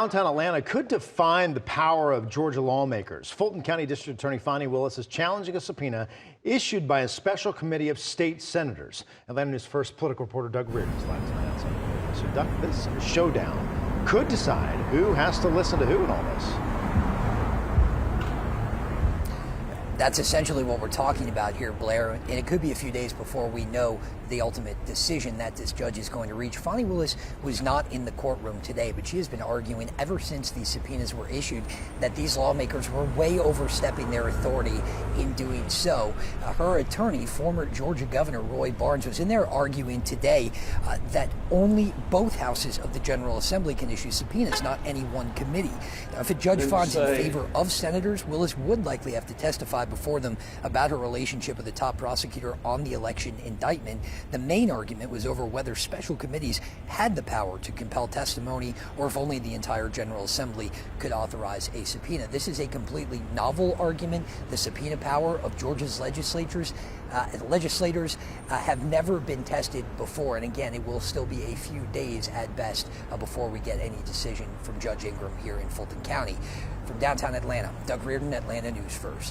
Downtown Atlanta could define the power of Georgia lawmakers. Fulton County District Attorney Fani Willis is challenging a subpoena issued by a special committee of state senators. Atlanta News First political reporter Doug Reardon is live tonight outside of the So, Doug, this showdown could decide who has to listen to who in all this. That's essentially what we're talking about here, Blair, and it could be a few days before we know the ultimate decision that this judge is going to reach. Fani Willis was not in the courtroom today, but she has been arguing ever since these subpoenas were issued that these lawmakers were way overstepping their authority in doing so. Her attorney, former Georgia Governor Roy Barnes, was in there arguing today that only both houses of the General Assembly can issue subpoenas, not any one committee. Now, if a judge finds in favor of senators, Willis would likely have to testify before them about her relationship with the top prosecutor on the election indictment. The main argument was over whether special committees had the power to compel testimony or if only the entire General Assembly could authorize a subpoena. This is a completely novel argument. The subpoena power of Georgia's legislators have never been tested before. And again, it will still be a few days at best before we get any decision from Judge Ingram here in Fulton County. From downtown Atlanta, Doug Reardon, Atlanta News First.